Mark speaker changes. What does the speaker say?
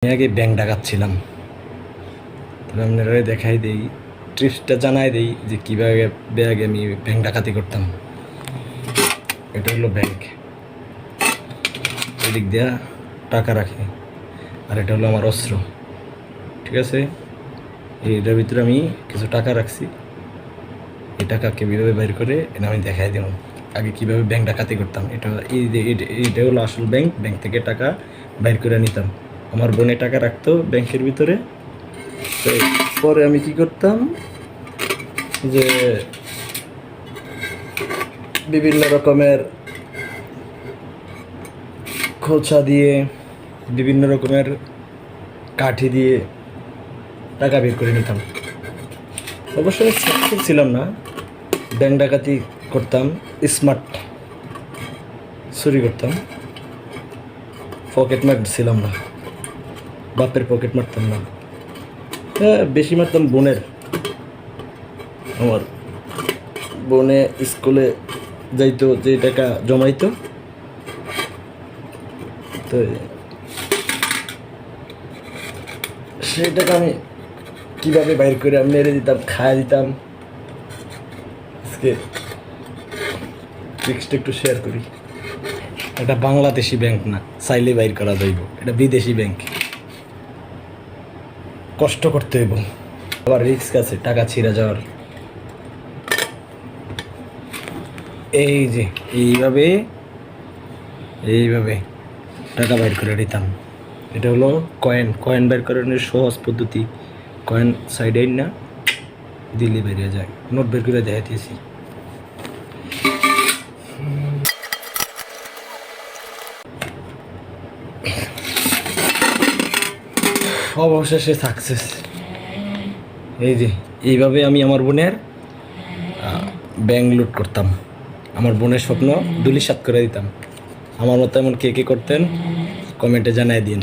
Speaker 1: আমি আগে ব্যাংক ডাকাচ্ছিলাম, তবে আপনারা দেখাই দিই, ট্রিপসটা জানাই দিই যে কীভাবে আগে আমি ব্যাংক ডাকাতি করতাম। এটা হলো ব্যাংক, এদিক দিয়া টাকা রাখি, আর এটা হলো আমার অস্ত্র। ঠিক আছে, এইটার ভিতরে আমি কিছু টাকা রাখছি। এই টাকা কীভাবে বের করে এটা আমি দেখাই দেব আগে কীভাবে ব্যাংক ডাকাতি করতাম। এটা হলো আসল ব্যাংক, ব্যাংক থেকে টাকা বের করে নিতাম। আমার বোনে টাকা রাখতো ব্যাংকের ভিতরে। তো পরে আমি কি করতাম যে বিভিন্ন রকমের খোঁচা দিয়ে, বিভিন্ন রকমের কাঠি দিয়ে টাকা বের করে নিতাম। অবশ্যই সাকসেস ছিলাম না, ব্যাংক ডাকাতি করতাম, স্মার্ট চুরি করতাম, পকেট মারছিলাম না, বাপের পকেট মারতাম না। হ্যাঁ, বেশি মারতাম বোনের। আমার বোনে স্কুলে যাইতো, যে টাকা জমাইতো, তো সেই টাকা আমি কীভাবে বাইর করে আমি মেরে দিতাম, খাইয়ে দিতাম। আজকে ট্রিক্সটা একটু শেয়ার করি। এটা বাংলাদেশি ব্যাংক না, চাইলে বাইর করা যাইব। এটা বিদেশি ব্যাংক, কষ্ট করতে হইব, আবার রিস্ক আছে টাকা ছিঁড়ে যাওয়ার। এই যে এইভাবে এইভাবে টাকা বাইর করে দিতাম। এটা হলো কয়েন বের করানোর সহজ পদ্ধতি। কয়েন সাইডে না দিল্লি বেরিয়ে যায়। নোট বের করে দেখাইতেছি। অবশেষে সাকসেস। এই যে এইভাবে আমি আমার বোনের ব্যাংক লুট করতাম। আমার বোনের স্বপ্ন ধূলিসাৎ করে দিতাম। আমার মতো এমন কে কে করতেন কমেন্টে জানাই দিন।